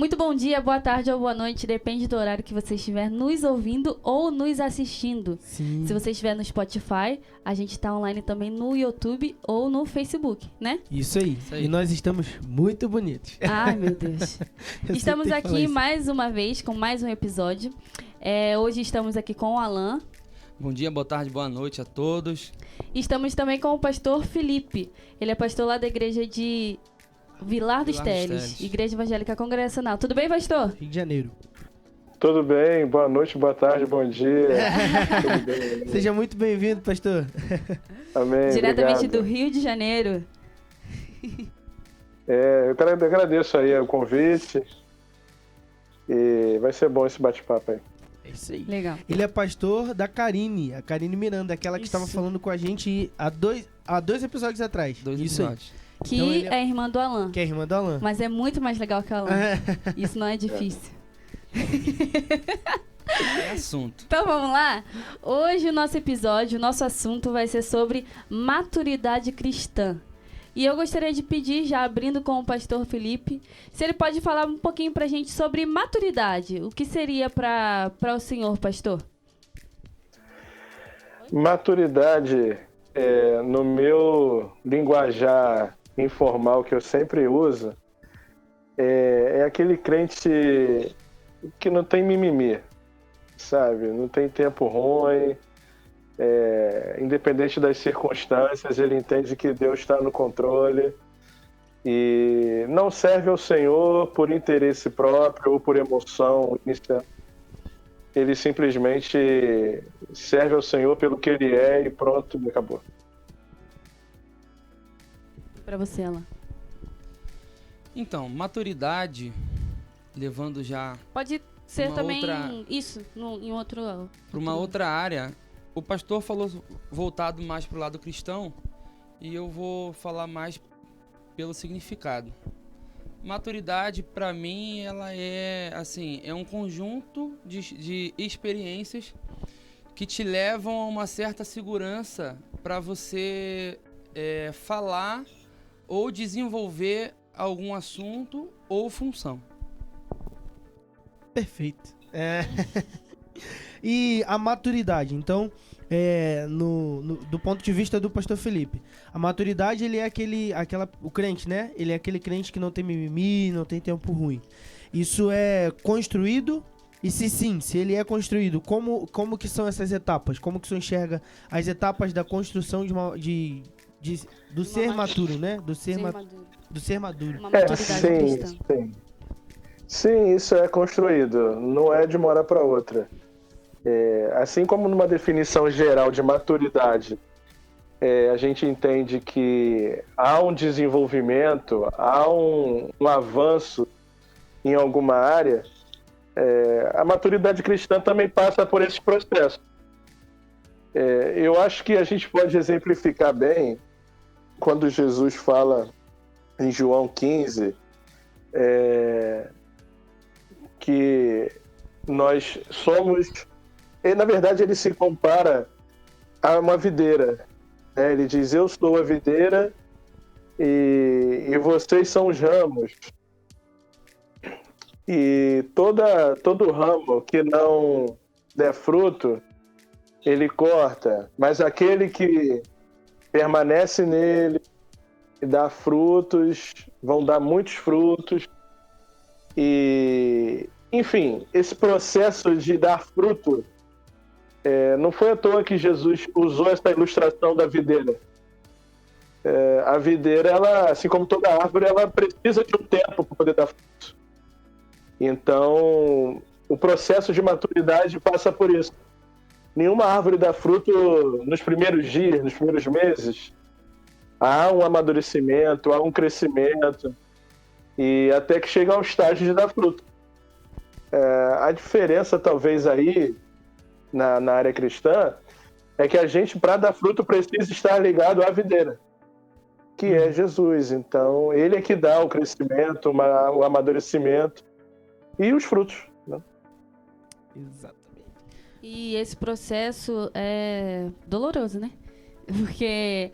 Muito bom dia, boa tarde ou boa noite, depende do horário que você estiver nos ouvindo ou nos assistindo. Sim. Se você estiver no Spotify, a gente está online também no YouTube ou no Facebook, né? Isso aí. E nós estamos muito bonitos. Ai, meu Deus. Estamos aqui mais uma vez com mais um episódio. Hoje estamos aqui com o Alan. Bom dia, boa tarde, boa noite a todos. Estamos também com o pastor Felipe. Ele é pastor lá da igreja de Vilar dos Teles, Igreja Evangélica Congregacional. Tudo bem, pastor? Rio de Janeiro. Tudo bem, boa noite, boa tarde, bom dia. Tudo bem? Seja muito bem-vindo, pastor. Amém. Diretamente obrigado. do Rio de Janeiro. Eu agradeço aí o convite. E vai ser bom esse bate-papo aí. É isso aí. Legal. Ele é pastor da Karine, a Karine Miranda, aquela que estava falando com a gente há dois episódios atrás. Dois episódios. Que Então é irmã do Alan. Que é irmã do Alan. Mas é muito mais legal que o Alan. Isso não é difícil. É assunto. Então vamos lá? Hoje o nosso episódio, o nosso assunto vai ser sobre maturidade cristã. E eu gostaria de pedir, já abrindo com o pastor Felipe, se ele pode falar um pouquinho pra gente sobre maturidade. O que seria para o senhor, pastor? Maturidade, no meu linguajar informal que eu sempre uso, é aquele crente que não tem mimimi, sabe? Não tem tempo ruim, independente das circunstâncias, ele entende que Deus está no controle e não serve ao Senhor por interesse próprio ou por emoção inicial. Ele simplesmente serve ao Senhor pelo que ele é e pronto, acabou. Para você, Alan. Então, maturidade, levando já Pode ser também outra... isso, em outro... para uma outra área. O pastor falou voltado mais para o lado cristão e eu vou falar mais pelo significado. Maturidade, para mim, ela é assim, é um conjunto de experiências que te levam a uma certa segurança para você falar ou desenvolver algum assunto ou função. Perfeito. E a maturidade, então, do ponto de vista do pastor Felipe, a maturidade, ele é o crente, né? Ele é aquele crente que não tem mimimi, não tem tempo ruim. Isso é construído? E se ele é construído, como que são essas etapas? Como que o senhor enxerga as etapas da construção do ser maturo, né? Do ser maduro. Uma maturidade cristã. Sim, isso é construído, não é de uma hora para outra. Assim como numa definição geral de maturidade, a gente entende que há um desenvolvimento, há um avanço em alguma área, a maturidade cristã também passa por esse processo. Eu acho que a gente pode exemplificar bem quando Jesus fala em João 15, que nós somos... Na verdade, ele se compara a uma videira. Ele diz, eu sou a videira e vocês são os ramos. E todo ramo que não der fruto, ele corta. Mas aquele que permanece nele e dá frutos, vão dar muitos frutos. E, enfim, esse processo de dar fruto, não foi à toa que Jesus usou essa ilustração da videira. A videira, ela, assim como toda árvore, ela precisa de um tempo para poder dar fruto. Então, o processo de maturidade passa por isso. Nenhuma árvore dá fruto nos primeiros dias, nos primeiros meses. Há um amadurecimento, há um crescimento, e até que chega ao estágio de dar fruto. A diferença, talvez, aí, na área cristã, é que a gente, para dar fruto, precisa estar ligado à videira, que é Jesus. Então, ele é que dá o crescimento, o amadurecimento e os frutos, né? Exatamente. E esse processo é doloroso, né? Porque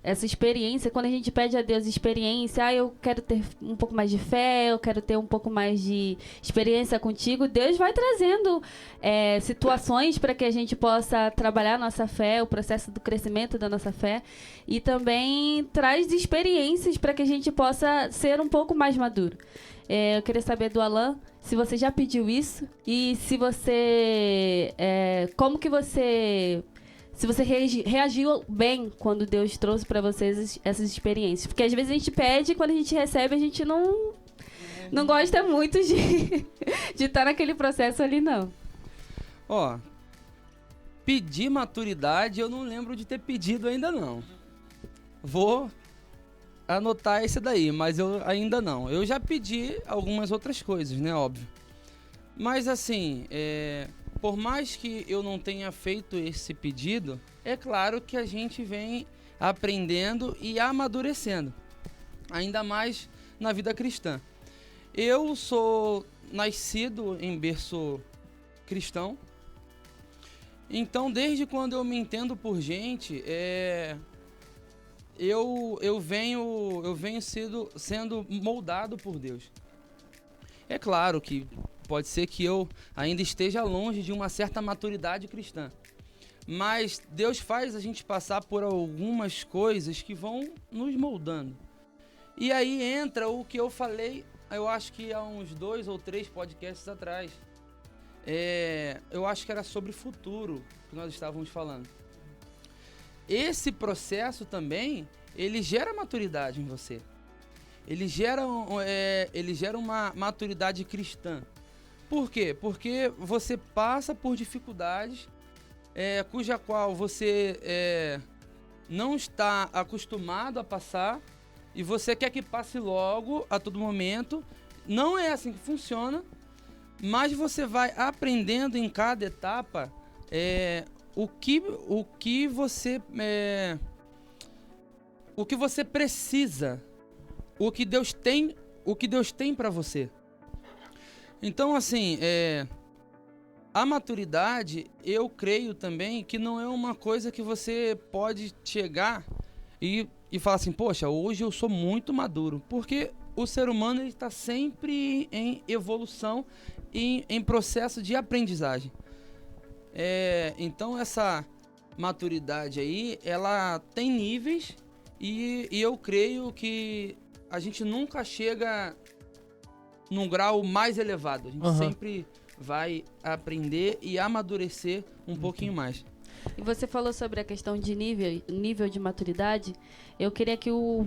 essa experiência, quando a gente pede a Deus experiência, eu quero ter um pouco mais de fé, eu quero ter um pouco mais de experiência contigo, Deus vai trazendo situações para que a gente possa trabalhar a nossa fé, o processo do crescimento da nossa fé, e também traz experiências para que a gente possa ser um pouco mais maduro. Eu queria saber do Alan, se você já pediu isso, e se você... como que você... Se você reagiu bem quando Deus trouxe para vocês essas experiências. Porque às vezes a gente pede e quando a gente recebe, a gente não gosta muito de estar naquele processo ali, não. Ó, pedir maturidade eu não lembro de ter pedido ainda não. Vou anotar esse daí, mas eu ainda não. Eu já pedi algumas outras coisas, né, óbvio. Mas assim, por mais que eu não tenha feito esse pedido, é claro que a gente vem aprendendo e amadurecendo, ainda mais na vida cristã. Eu sou nascido em berço cristão, então desde quando eu me entendo por gente, eu venho sendo moldado por Deus. É claro que pode ser que eu ainda esteja longe de uma certa maturidade cristã. Mas Deus faz a gente passar por algumas coisas que vão nos moldando. E aí entra o que eu falei, eu acho que há uns 2 ou 3 podcasts atrás. Eu acho que era sobre futuro que nós estávamos falando. Esse processo também, ele gera maturidade em você. Ele gera uma maturidade cristã. Por quê? Porque você passa por dificuldades cuja qual você não está acostumado a passar e você quer que passe logo, a todo momento. Não é assim que funciona, mas você vai aprendendo em cada etapa o que você precisa, o que Deus tem para você. Então, assim, a maturidade, eu creio também que não é uma coisa que você pode chegar e falar assim, poxa, hoje eu sou muito maduro. Porque o ser humano está sempre em evolução e em processo de aprendizagem. Então, essa maturidade aí, ela tem níveis e eu creio que a gente nunca chega num grau mais elevado. A gente sempre vai aprender e amadurecer um pouquinho mais. E você falou sobre a questão de nível de maturidade. Eu queria que o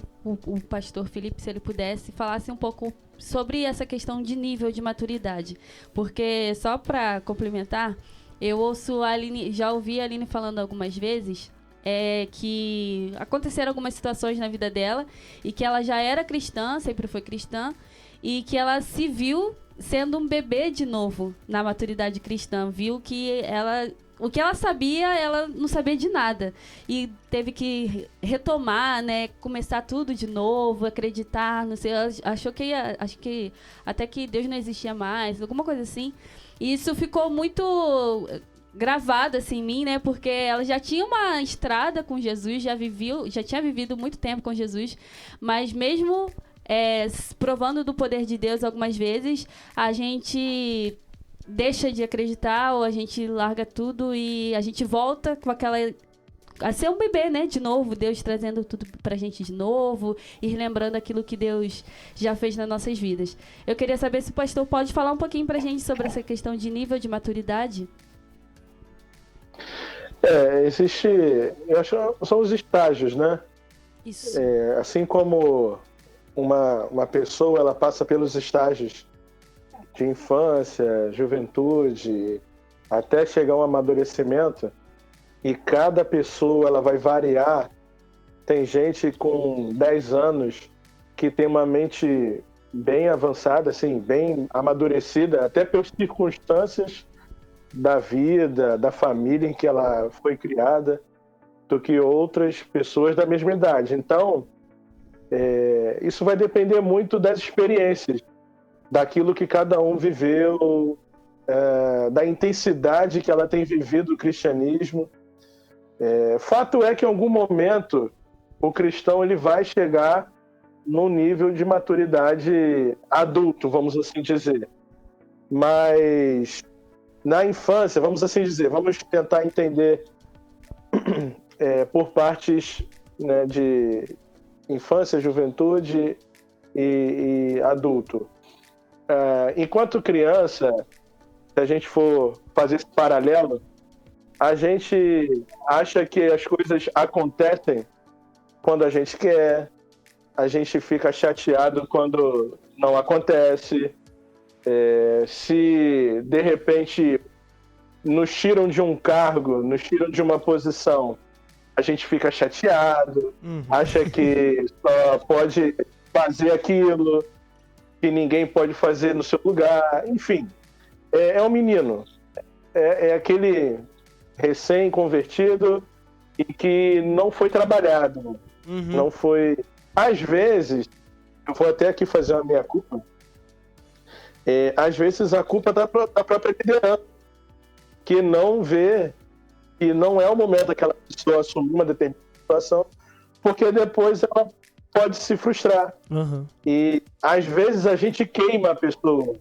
pastor Felipe, se ele pudesse, falasse um pouco sobre essa questão de nível de maturidade. Porque, só para complementar, eu ouço a Aline, já ouvi a Aline falando algumas vezes que aconteceram algumas situações na vida dela e que ela já era cristã, sempre foi cristã, e que ela se viu sendo um bebê de novo na maturidade cristã. Viu que o que ela sabia, ela não sabia de nada. E teve que retomar, né? Começar tudo de novo, acreditar, não sei. Acho que até que Deus não existia mais, alguma coisa assim. E isso ficou muito gravado assim em mim, né? Porque ela já tinha uma estrada com Jesus, já tinha vivido muito tempo com Jesus, mas mesmo provando do poder de Deus algumas vezes, a gente deixa de acreditar ou a gente larga tudo e a gente volta com aquela... a ser um bebê, né? De novo, Deus trazendo tudo pra gente de novo e relembrando aquilo que Deus já fez nas nossas vidas. Eu queria saber se o pastor pode falar um pouquinho pra gente sobre essa questão de nível de maturidade. Existe... eu acho que são os estágios, né? Isso. Assim como uma pessoa, ela passa pelos estágios de infância, juventude, até chegar ao amadurecimento, e cada pessoa ela vai variar. Tem gente com 10 anos que tem uma mente bem avançada, assim, bem amadurecida, até pelas circunstâncias da vida, da família em que ela foi criada, do que outras pessoas da mesma idade. Então, isso vai depender muito das experiências, daquilo que cada um viveu, da intensidade que ela tem vivido o cristianismo. Fato é que em algum momento o cristão ele vai chegar num nível de maturidade adulto, vamos assim dizer. Mas na infância, vamos assim dizer, vamos tentar entender por partes, né, de infância, juventude e adulto. Enquanto criança, se a gente for fazer esse paralelo, a gente acha que as coisas acontecem quando a gente quer, a gente fica chateado quando não acontece. Se de repente nos tiram de um cargo, nos tiram de uma posição, a gente fica chateado, acha que só pode fazer aquilo, que ninguém pode fazer no seu lugar, enfim. É um menino, é aquele recém-convertido e que não foi trabalhado, não foi... Às vezes, eu vou até aqui fazer uma meia-culpa, às vezes a culpa da própria liderança, que não vê que não é o momento daquela pessoa assumir uma determinada situação, porque depois ela pode se frustrar. E às vezes a gente queima a pessoa,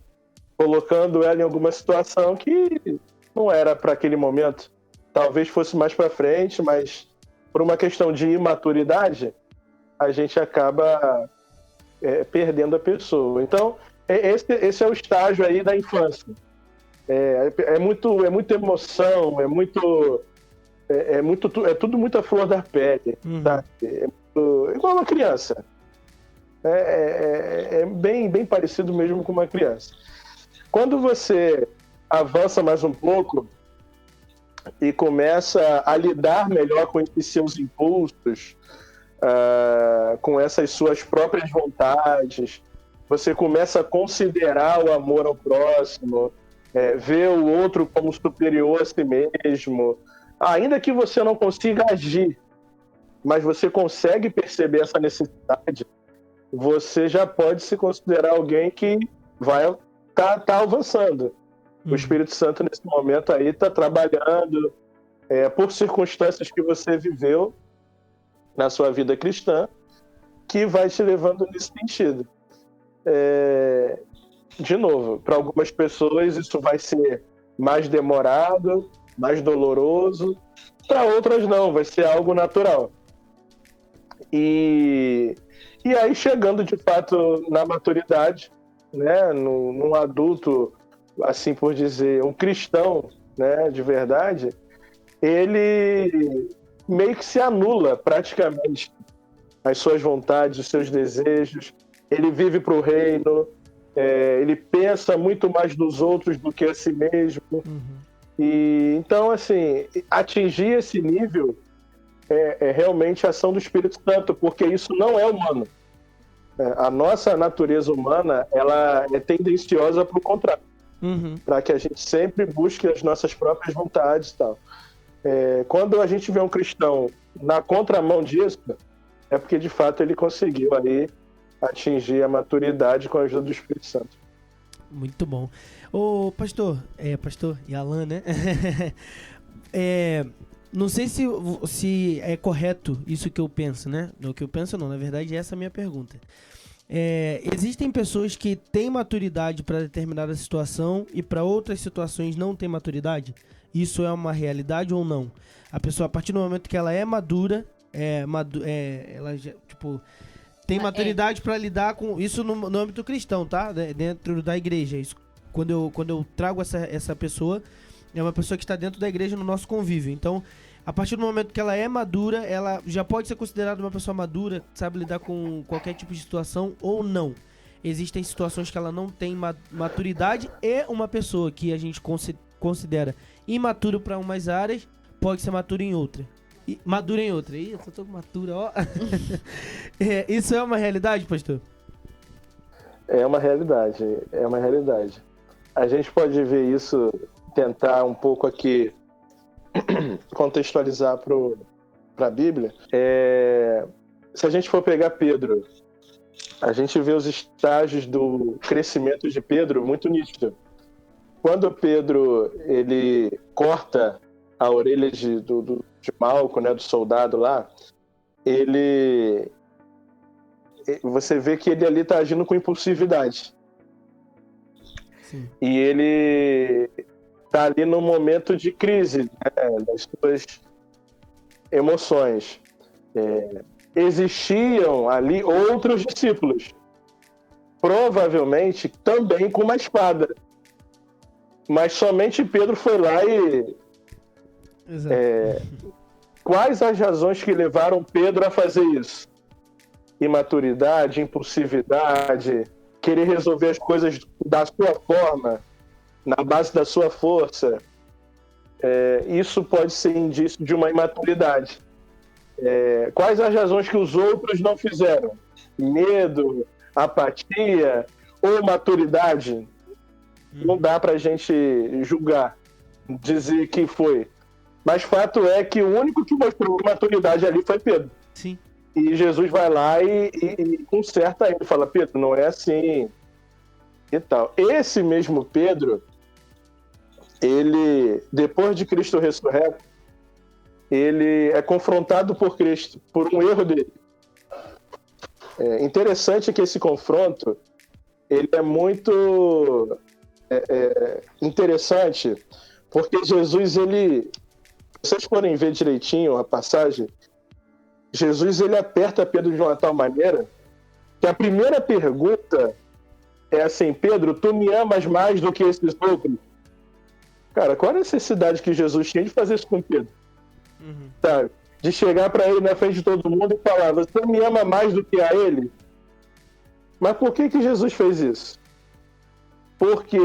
colocando ela em alguma situação que não era para aquele momento. Talvez fosse mais para frente, mas por uma questão de imaturidade, a gente acaba perdendo a pessoa. Então, esse é o estágio aí da infância. É muita emoção, é tudo muita flor da pele, sabe? Igual uma criança. É bem parecido mesmo com uma criança. Quando você avança mais um pouco e começa a lidar melhor com esses seus impulsos, com essas suas próprias vontades, você começa a considerar o amor ao próximo, ver o outro como superior a si mesmo, ainda que você não consiga agir, mas você consegue perceber essa necessidade, você já pode se considerar alguém que vai tá avançando. O Espírito Santo, nesse momento aí, está trabalhando por circunstâncias que você viveu na sua vida cristã, que vai te levando nesse sentido. De novo, para algumas pessoas isso vai ser mais demorado, mais doloroso, para outras não, vai ser algo natural. E aí, chegando de fato na maturidade, né, num adulto, assim por dizer, um cristão, né, de verdade, ele meio que se anula praticamente as suas vontades, os seus desejos, ele vive para o reino, ele pensa muito mais dos outros do que a si mesmo. E então, assim, atingir esse nível é realmente a ação do Espírito Santo, porque isso não é humano. A nossa natureza humana, ela é tendenciosa para o contrário, para que a gente sempre busque as nossas próprias vontades e tal. Quando a gente vê um cristão na contramão disso, é porque de fato ele conseguiu aí atingir a maturidade com a ajuda do Espírito Santo. Muito bom. Ô, pastor e Alan, né? Não sei se é correto isso que eu penso, né? O que eu penso não, na verdade essa é a minha pergunta. Existem pessoas que têm maturidade para determinada situação e para outras situações não têm maturidade? Isso é uma realidade ou não? A pessoa, a partir do momento que ela é madura, ela já, tipo, tem maturidade para lidar com isso no âmbito cristão, tá? Dentro da igreja. Isso, quando eu trago essa pessoa, é uma pessoa que está dentro da igreja no nosso convívio. Então, a partir do momento que ela é madura, ela já pode ser considerada uma pessoa madura, sabe lidar com qualquer tipo de situação ou não. Existem situações que ela não tem maturidade e uma pessoa que a gente considera imaturo para umas áreas pode ser madura em outra. Madura em outra. Ih, eu só tô matura, ó. Isso é uma realidade, pastor? É uma realidade. A gente pode ver isso, tentar um pouco aqui contextualizar para a Bíblia. Se a gente for pegar Pedro, a gente vê os estágios do crescimento de Pedro muito nítido. Quando Pedro ele corta a orelha de Malco, né, do soldado lá, você vê que ele ali está agindo com impulsividade. Sim. E ele está ali num momento de crise, né, das suas emoções. Existiam ali outros discípulos, provavelmente também com uma espada. Mas somente Pedro foi lá e... Exato. Quais as razões que levaram Pedro a fazer isso? Imaturidade, impulsividade, querer resolver as coisas da sua forma, na base da sua força. Isso pode ser indício de uma imaturidade. Quais as razões que os outros não fizeram? Medo, apatia ou maturidade? Não dá pra gente julgar, dizer que foi. Mas fato é que o único que mostrou maturidade ali foi Pedro. Sim. E Jesus vai lá e conserta ele. Fala, Pedro, não é assim e tal. Esse mesmo Pedro, ele, depois de Cristo ressurreto, ele é confrontado por Cristo, por um erro dele. Interessante que esse confronto, ele é muito interessante, porque Jesus, ele... Se vocês forem ver direitinho a passagem, Jesus, ele aperta Pedro de uma tal maneira que a primeira pergunta é assim, Pedro, tu me amas mais do que esses outros? Cara, qual a necessidade que Jesus tinha de fazer isso com Pedro? Sabe? De chegar para ele na frente de todo mundo e falar, você me ama mais do que a ele? Mas por que Jesus fez isso? Porque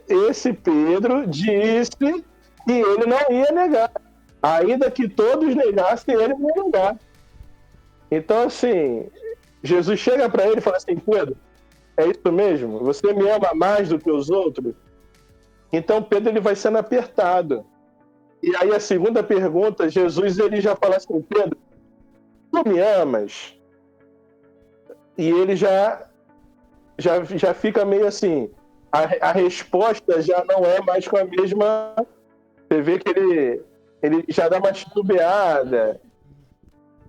esse Pedro disse que ele não ia negar. Ainda que todos negassem, ele não ia negar. Então, assim, Jesus chega para ele e fala assim, Pedro, é isso mesmo? Você me ama mais do que os outros? Então, Pedro, ele vai sendo apertado. E aí, a segunda pergunta, Jesus, ele já fala assim, Pedro, tu me amas? E ele já fica meio assim, a resposta já não é mais com a mesma... Você vê que ele já dá uma titubeada.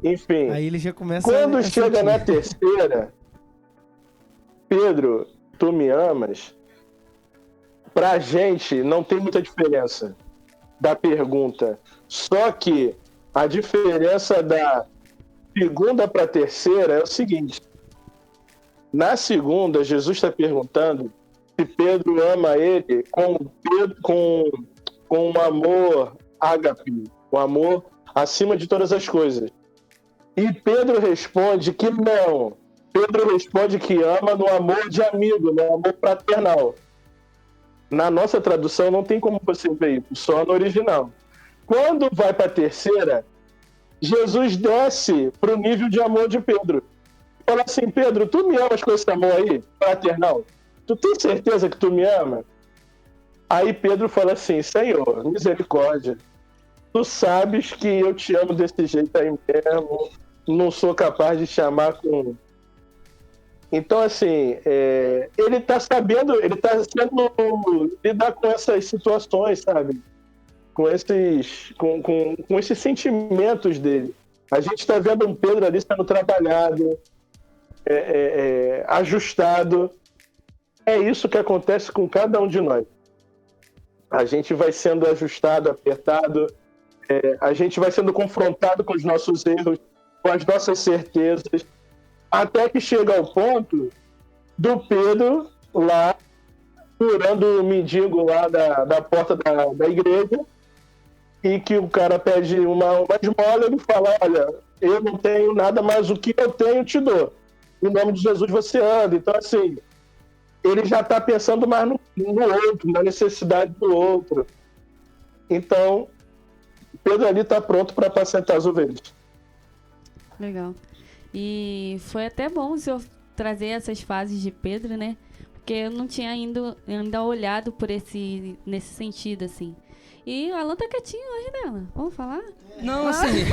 Enfim. Aí ele já começa quando chega na terceira, Pedro, tu me amas? Pra gente não tem muita diferença da pergunta. Só que a diferença da segunda para a terceira é o seguinte. Na segunda, Jesus está perguntando se Pedro ama ele com um amor ágape, um amor acima de todas as coisas. E Pedro responde que não. Pedro responde que ama no amor de amigo, no amor fraternal. Na nossa tradução não tem como você ver isso, só no original. Quando vai para a terceira, Jesus desce para o nível de amor de Pedro. Fala assim, Pedro, tu me amas com esse amor aí, fraternal? Tu tem certeza que tu me ama? Aí Pedro fala assim, Senhor, misericórdia, tu sabes que eu te amo desse jeito aí mesmo, não sou capaz de te amar com... Então, assim, ele tá sabendo, ele tá sendo lidar com essas situações, sabe? Com esses sentimentos dele. A gente tá vendo um Pedro ali sendo trabalhado, ajustado. É isso que acontece com cada um de nós. A gente vai sendo ajustado, apertado, a gente vai sendo confrontado com os nossos erros, com as nossas certezas, até que chega ao ponto do Pedro lá, curando o mendigo lá da porta da igreja, e que o cara pede uma esmola, ele fala, olha, eu não tenho nada, mas o que eu tenho te dou. Em nome de Jesus você anda. Então, assim, ele já está pensando mais no outro, na necessidade do outro. Então, Pedro ali está pronto para apacentar as ovelhas. Legal. E foi até bom o senhor trazer essas fases de Pedro, né? Porque eu não tinha ainda olhado por nesse sentido, assim. E o Alan tá quietinho hoje, né, Alan? Vamos falar? Não, assim,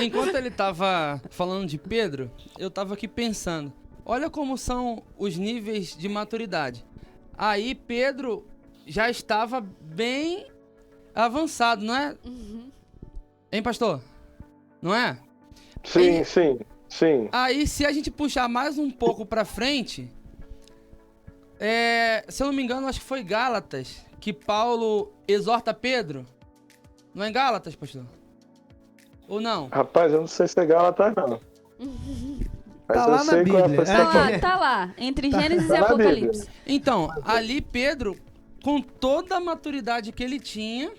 enquanto ele tava falando de Pedro, eu tava aqui pensando, olha como são os níveis de maturidade. Aí Pedro já estava bem avançado, não é? Uhum. Hein, pastor? Não é? Sim, sim, sim. Aí, se a gente puxar mais um pouco pra frente, se eu não me engano, acho que foi Gálatas, que Paulo exorta Pedro. Não é em Gálatas, pastor? Ou não? Rapaz, eu não sei se é Gálatas, não. Mas Tá eu lá na sei qual é a Bíblia. perspectiva. Tá lá. Entre Gênesis Tá e na Apocalipse. Então, ali Pedro, com toda a maturidade que ele tinha,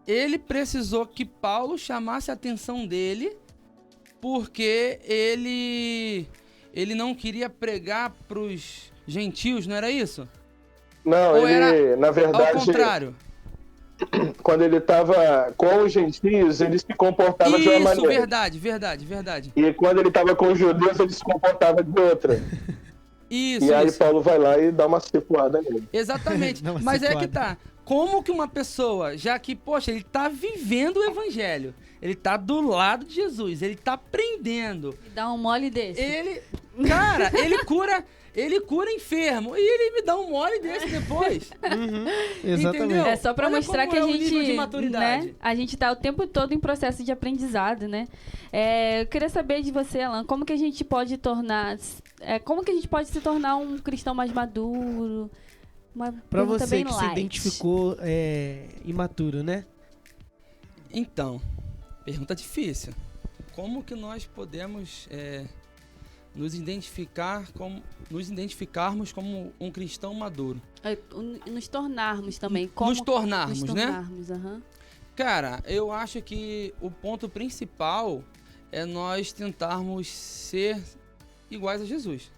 ele precisou que Paulo chamasse a atenção dele, porque ele não queria pregar pros gentios, não era isso? Não, Ou ele, era na ao verdade, contrário? quando ele estava com os gentios, ele se comportava de uma Isso, maneira. verdade. E quando ele estava com os judeus, ele se comportava de outra. Isso, E aí isso. Paulo vai lá e dá uma cipuada nele. Exatamente. Dá uma Mas é que situada. tá. Como que uma pessoa, já que, poxa, ele tá vivendo o evangelho, ele tá do lado de Jesus, ele tá aprendendo, E dá um mole desse. Cara, ele cura enfermo e ele me dá um mole desse depois. Exatamente. Entendeu? É só pra Olha mostrar como que a é o nível gente, de maturidade. né? A gente tá o tempo todo em processo de aprendizado, né? Eu queria saber de você, Alan, como que a gente pode se tornar um cristão mais maduro? Uma Pra pergunta você bem que se light. identificou imaturo, né? Então, pergunta difícil. Como que nós podemos nos identificarmos como um cristão maduro? Nos tornarmos também. Como Nos tornarmos, nos né? tornarmos, aham. Cara, eu acho que o ponto principal é nós tentarmos ser iguais a Jesus.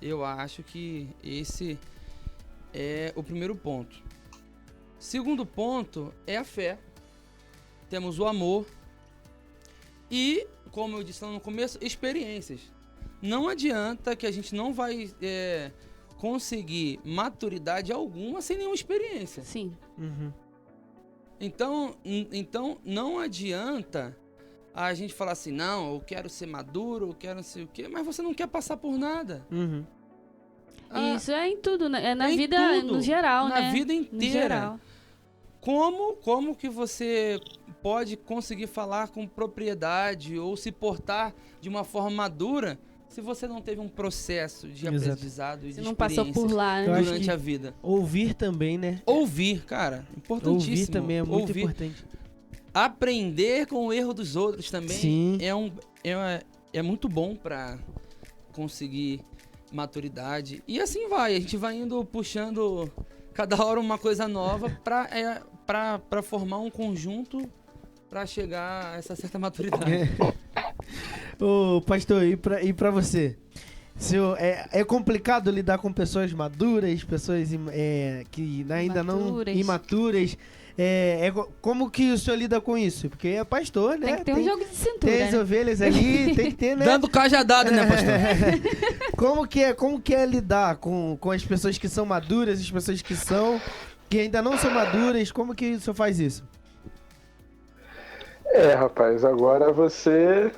Eu acho que esse é o primeiro ponto. Segundo ponto é a fé. Temos o amor e, como eu disse lá no começo, experiências. Não adianta que a gente não vai conseguir maturidade alguma sem nenhuma experiência. Sim. Uhum. Então não adianta a gente falar assim, não, eu quero ser maduro, eu quero não sei o quê, mas você não quer passar por nada. Uhum. Isso é em tudo, né? É na em vida tudo, no geral, na né? vida No inteira. geral. Como que você pode conseguir falar com propriedade ou se portar de uma forma madura se você não teve um processo de Exato. aprendizado e Você de não passou por lá, Eu né? acho durante que a vida? Ouvir também, né? Ouvir, cara, importantíssimo. Ouvir também é muito Ouvir. importante. Aprender com o erro dos outros também Sim. é muito bom pra conseguir maturidade. E assim vai, a gente vai indo puxando cada hora uma coisa nova pra formar um conjunto pra chegar a essa certa maturidade. Ô, pastor, e pra você? É complicado lidar com pessoas maduras, pessoas que ainda não imaturas. Como que o senhor lida com isso? Porque é pastor, né? Tem que ter um jogo de cintura, Tem as né? ovelhas ali, tem que ter, né? Dando cajadada, né, pastor? Como que é lidar com as pessoas que são maduras, as pessoas que ainda não são maduras? Como que o senhor faz isso? Rapaz, agora você...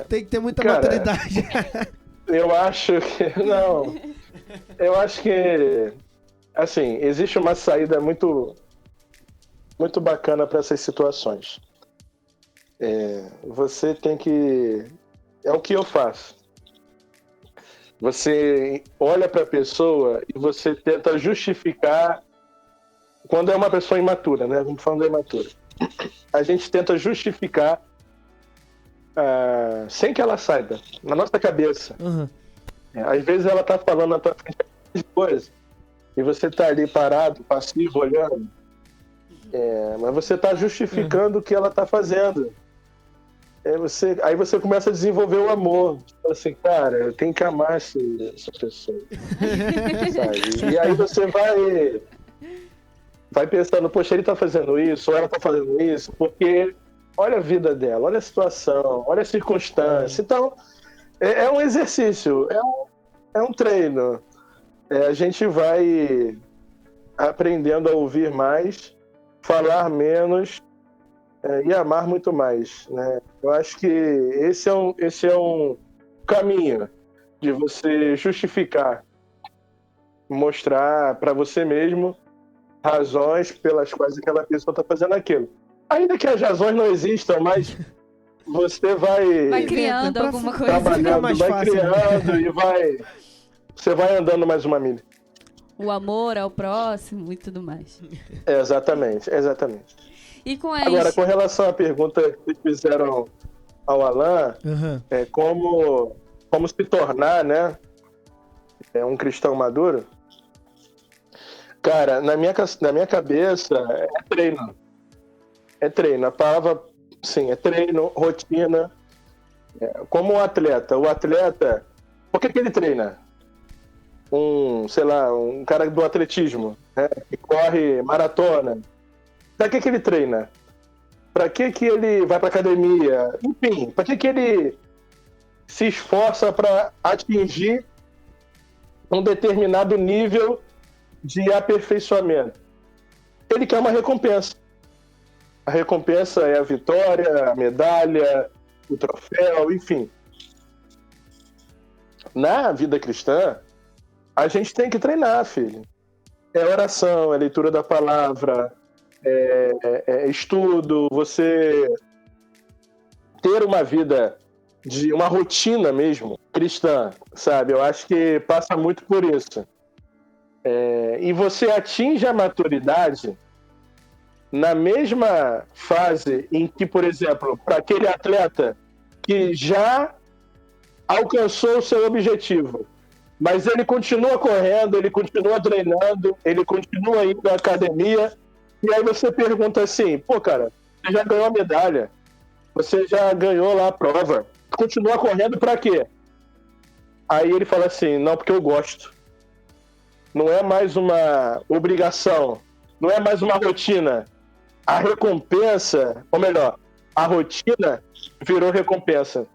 Tem que ter muita Cara, maturidade. Eu acho que... Não. Eu acho que... Assim, existe uma saída muito bacana para essas situações. Você tem que... É o que eu faço. Você olha para a pessoa e você tenta justificar... Quando é uma pessoa imatura, né? Vamos falando da imatura. A gente tenta justificar sem que ela saiba, na nossa cabeça. Uhum. Às vezes ela tá falando na tua frente de coisa e você tá ali parado, passivo, olhando. Mas você tá justificando o que ela tá fazendo. Aí você começa a desenvolver o amor. Você fala assim, cara, eu tenho que amar essa pessoa. Sabe? E aí você vai pensando, poxa, ele tá fazendo isso, ou ela tá fazendo isso, porque olha a vida dela, olha a situação, olha a circunstância. Então, é um exercício, é um treino. A gente vai aprendendo a ouvir mais, falar menos e amar muito mais, né? Eu acho que esse é um caminho de você justificar, mostrar para você mesmo razões pelas quais aquela pessoa está fazendo aquilo. Ainda que as razões não existam, mas você Vai criando alguma coisa. trabalhando, mais vai fácil, né? criando e você vai andando mais uma milha. O amor ao próximo e tudo mais. Exatamente. E com as... Agora, com relação à pergunta que fizeram ao Alan, Aham. como se tornar, né, um cristão maduro, cara, na minha cabeça é treino. É treino. A palavra, sim, é treino, rotina. Como um atleta. O atleta, por que ele treina? Um cara do atletismo, né, que corre maratona. Pra que ele treina? Pra que ele vai pra academia? Enfim, pra que ele se esforça para atingir um determinado nível de aperfeiçoamento? Ele quer uma recompensa. A recompensa é a vitória, a medalha, o troféu, enfim. Na vida cristã, a gente tem que treinar, filho. É oração, é leitura da palavra, é estudo, você ter uma vida de uma rotina mesmo, cristã, sabe? Eu acho que passa muito por isso. E você atinge a maturidade na mesma fase em que, por exemplo, para aquele atleta que já alcançou o seu objetivo, mas ele continua correndo, ele continua treinando, ele continua indo à academia, e aí você pergunta assim, pô, cara, você já ganhou a medalha, você já ganhou lá a prova, continua correndo pra quê? Aí ele fala assim, não, porque eu gosto. Não é mais uma obrigação, não é mais uma rotina. A recompensa, ou melhor, a rotina virou recompensa.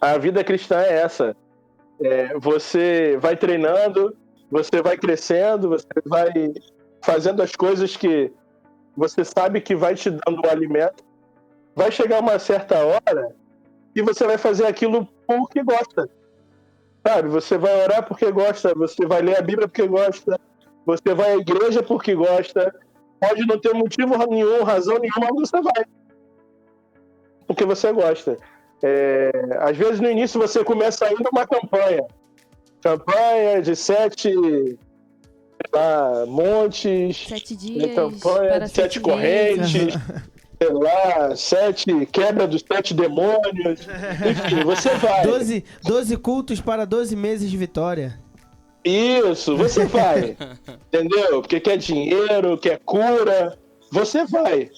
A vida cristã é essa. Você vai treinando, você vai crescendo, você vai fazendo as coisas que você sabe que vai te dando o alimento. Vai chegar uma certa hora e você vai fazer aquilo porque gosta. Sabe? Você vai orar porque gosta, você vai ler a Bíblia porque gosta, você vai à igreja porque gosta. Pode não ter motivo nenhum, razão nenhuma, mas você vai. Porque você gosta. Às vezes no início você começa ainda uma campanha. Campanha de 7 montes. 7 dias. Campanha de 7 correntes. Sei lá, 7 quebra dos 7 demônios. Enfim, você vai. 12 cultos para 12 meses de vitória. Isso, você vai. Entendeu? Porque quer dinheiro, quer cura. Você vai.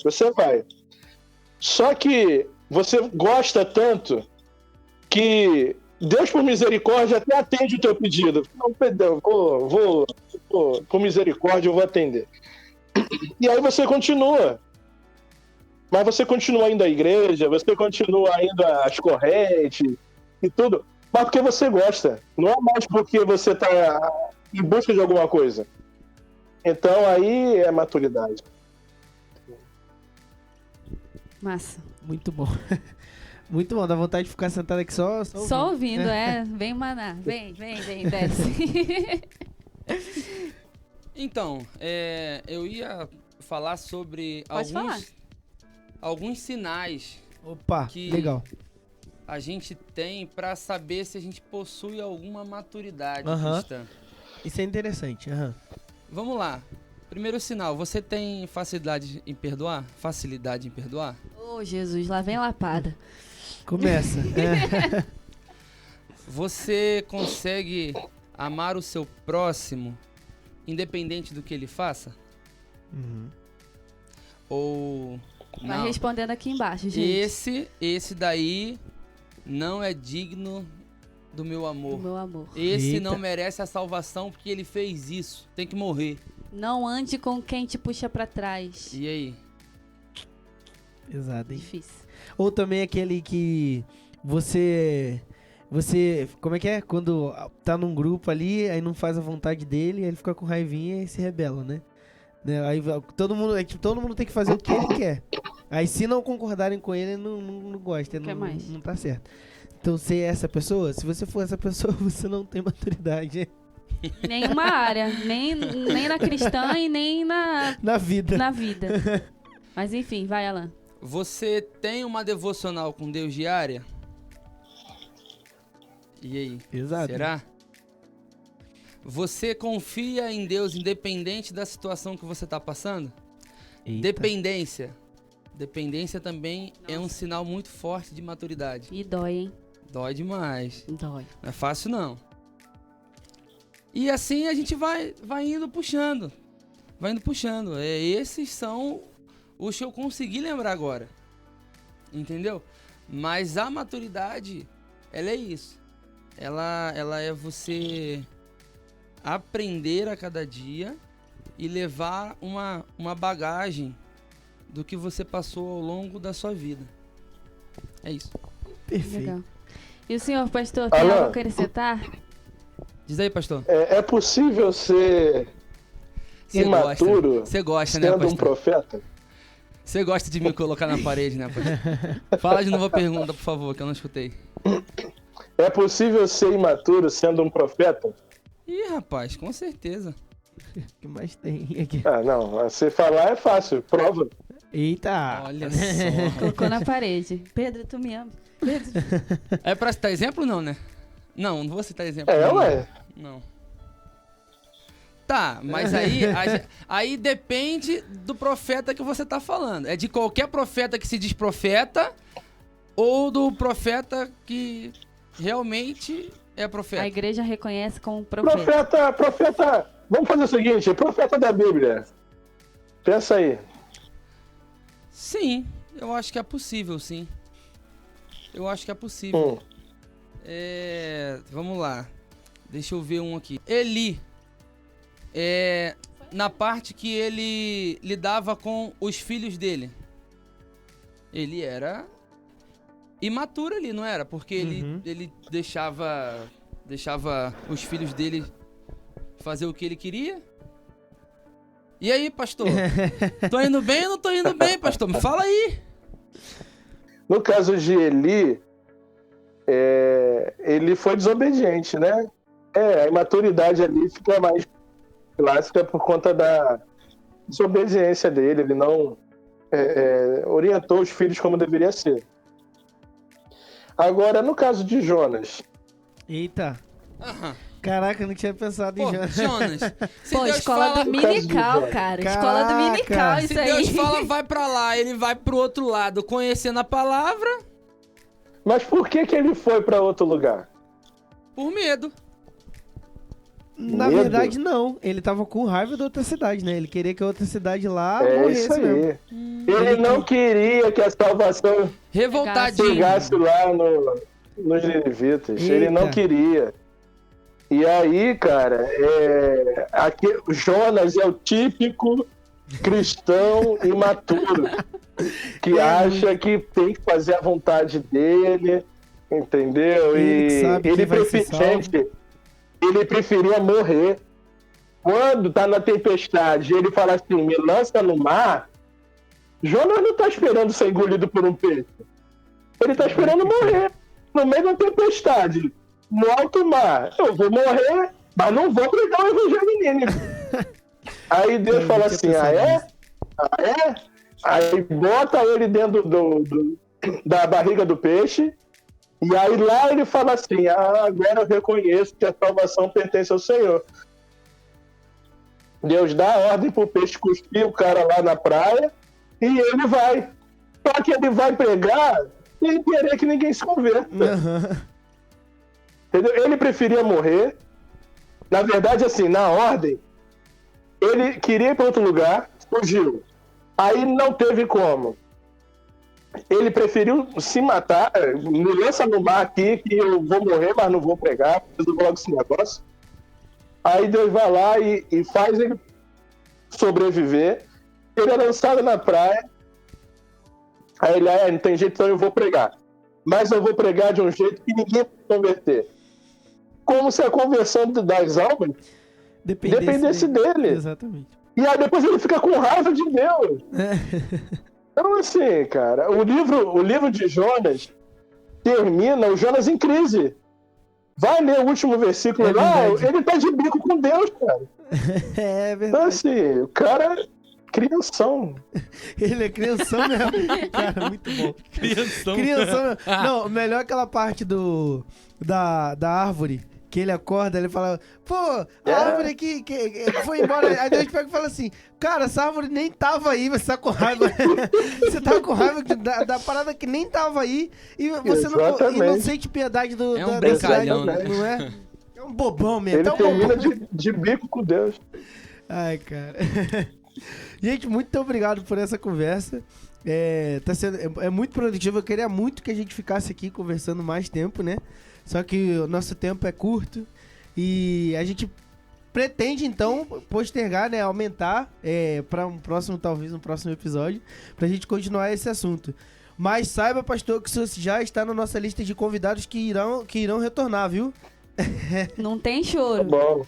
Só que você gosta tanto que Deus, por misericórdia, até atende o teu pedido. Não, perdão, por misericórdia, eu vou atender. E aí você continua. Mas você continua indo à igreja, você continua indo às correntes e tudo. Mas porque você gosta. Não é mais porque você está em busca de alguma coisa. Então aí é maturidade. Massa. Muito bom. Muito bom, dá vontade de ficar sentado aqui só ouvindo, Vem, maná. Vem, desce. Então, eu ia falar sobre alguns sinais Opa, que legal. a gente tem para saber se a gente possui alguma maturidade cristã. Isso é interessante. Vamos lá. Primeiro sinal, você tem facilidade em perdoar? Oh, Jesus, lá vem lapada. Começa. Você consegue amar o seu próximo independente do que ele faça? Uhum. Ou Vai não? respondendo aqui embaixo, gente. Esse daí não é digno do meu amor. Do meu amor. Esse Eita. não merece a salvação porque ele fez isso. Tem que morrer. Não ande com quem te puxa pra trás. E aí? Exato, hein? Difícil. Ou também aquele que você, como é que é? Quando tá num grupo ali, aí não faz a vontade dele, aí ele fica com raivinha e se rebela, né? Aí todo mundo tem que fazer o que ele quer. Aí se não concordarem com ele, não gosta, não tá certo. Então, se é essa pessoa, se você for essa pessoa, você não tem maturidade. Nenhuma área. Nem na cristã e nem Na vida. na vida. Mas enfim, vai, Alan. Você tem uma devocional com Deus diária? E aí? Exato. Será? Você confia em Deus independente da situação que você está passando? Eita. Dependência. Dependência também é um sinal muito forte de maturidade. E dói, hein? Dói demais. Dói. Não é fácil, não. E assim a gente vai indo puxando. Vai indo puxando. Esses são os que eu consegui lembrar agora. Entendeu? Mas a maturidade, ela é isso. Ela é você aprender a cada dia e levar uma bagagem do que você passou ao longo da sua vida. É isso. Perfeito. Legal. E o senhor, pastor, tem Alan. algo a acrescentar? Diz aí, pastor. É possível ser imaturo Você gosta, né, sendo um pastor? profeta? Você gosta de me colocar na parede, né, pastor? Fala de novo a pergunta, por favor, que eu não escutei. É possível ser imaturo sendo um profeta? Ih, rapaz, com certeza. O que mais tem aqui? Ah, não. Você falar é fácil. Prova. Eita. Olha só. Colocou na parede. Pedro, tu me ama. Pedro. É pra citar exemplo, não, né? Não vou citar exemplo. É, não. ué. Não. Tá, mas aí depende do profeta que você tá falando. É de qualquer profeta que se diz profeta ou do profeta que realmente é A profeta. igreja reconhece como profeta. Profeta. Vamos fazer o seguinte: profeta da Bíblia. Pensa aí. Sim, eu acho que é possível, sim. Eu acho que é possível. Vamos lá. Deixa eu ver um aqui. Eli. Na parte que ele lidava com os filhos dele. Ele era imaturo ali, não era? Porque ele deixava os filhos dele fazer o que ele queria. E aí, pastor? Tô indo bem ou não tô indo bem, pastor? Me fala aí. No caso de Eli, ele foi desobediente, né? A imaturidade ali fica mais clássica por conta da desobediência dele. Ele não orientou os filhos como deveria ser. Agora, no caso de Jonas, Eita. Aham. Caraca, eu não tinha pensado em Pô, Jonas. Jonas, se Pô, Deus escola fala, dominical, cara. Escola Caraca. dominical, se isso Deus aí. fala vai pra lá, ele vai pro outro lado conhecendo a palavra mas por que ele foi para outro lugar? por medo. Na Medo? verdade, não. Ele tava com raiva da outra cidade, né? Ele queria que a outra cidade lá É morresse isso aí. mesmo. Ele não queria que a salvação Revoltadinho. chegasse lá nos Ninivitas. Ele não Eita. queria. E aí, cara, aqui, Jonas é o típico cristão imaturo que acha que tem que fazer a vontade dele, entendeu? Ele que sabe que vai ser salvo. Gente, ele preferia morrer. Quando tá na tempestade, ele fala assim: me lança no mar. Jonas não tá esperando ser engolido por um peixe. Ele tá esperando morrer no meio da tempestade, no alto mar. Eu vou morrer, mas não vou pregar o evangelho em Nínive. Aí Deus fala assim: Aí bota ele dentro da barriga do peixe. E aí lá ele fala assim: agora eu reconheço que a salvação pertence ao Senhor. Deus dá a ordem pro peixe cuspir o cara lá na praia e ele vai. Só que ele vai pregar sem querer que ninguém se converta. Entendeu? Ele preferia morrer. Na verdade, assim, na ordem, ele queria ir para outro lugar, fugiu. Aí não teve como. Ele preferiu se matar. Me lança no mar aqui que eu vou morrer, mas não vou pregar. Preciso logo esse negócio. Aí Deus vai lá e faz ele sobreviver. Ele é lançado na praia. Aí ele, não tem jeito, então eu vou pregar. Mas eu vou pregar de um jeito que ninguém vai converter. Como se a conversão das almas dependesse dele. Exatamente. E aí depois ele fica com raiva de Deus. Então, assim, cara, o livro de Jonas termina o Jonas em crise. Vai ler o último versículo É lá, verdade. ele tá de bico com Deus, cara. É Então, verdade. assim, o cara é crianção. Ele é crianção mesmo. Cara, muito bom. Crianção. Crianção mesmo. Não, melhor aquela parte da árvore. Que ele acorda, ele fala, pô, a árvore aqui que foi embora. Aí Deus pega e fala assim, cara, essa árvore nem tava aí, você tá com raiva. Você tá com raiva da parada que nem tava aí e você não, e não Exatamente. sente piedade É um da cidade, brincalhão, né? não é? É um bobão mesmo. Ele é um termina bobão. de bico com Deus. Ai, cara. Gente, muito obrigado por essa conversa. Tá sendo, é muito produtivo. Eu queria muito que a gente ficasse aqui conversando mais tempo, né? Só que o nosso tempo é curto e a gente pretende, então, postergar, né? Aumentar para talvez um próximo episódio, pra gente continuar esse assunto. Mas saiba, pastor, que você já está na nossa lista de convidados que irão retornar, viu? Não tem Tá choro. bom.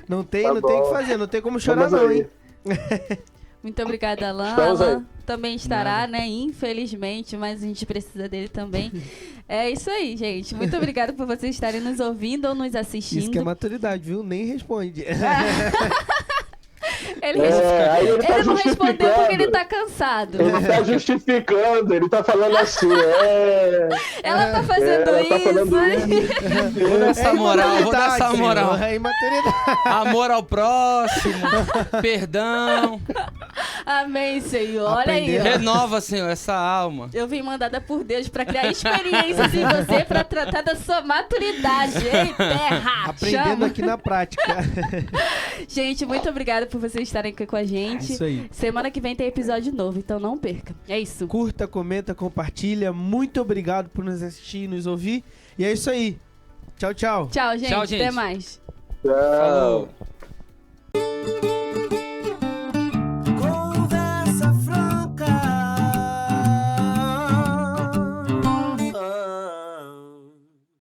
Não tem Tá o que bom. fazer, não tem como chorar Vamos não, aí. hein? Muito obrigada, Alan. Estamos aí. Alan também estará, né? Infelizmente, mas a gente precisa dele também. É isso aí, gente. Muito obrigada por vocês estarem nos ouvindo ou nos assistindo. Isso que é maturidade, viu? Nem responde. Ele, Aí ele tá ele não respondeu porque ele justificando. tá cansado. Ele tá justificando, ele tá falando assim, Ela tá fazendo ela tá falando isso. Vou dar essa moral, vou dar essa imaturidade, moral. senhor, é imaturidade. Amor ao próximo, perdão. Amém, Senhor. Olha aí. Aprender. Ó. Renova, Senhor, essa alma. Eu vim mandada por Deus pra criar experiências em você pra tratar da sua maturidade. Ei, terra! Aprendendo Chama. aqui na prática. Gente, muito obrigada por vocês estarem aqui com a gente. Isso aí. Semana que vem tem episódio novo, então não perca. É isso. Curta, comenta, compartilha. Muito obrigado por nos assistir e nos ouvir. E é isso aí. Tchau, tchau. Tchau, gente. Tchau, gente. Até mais. Tchau. Falou.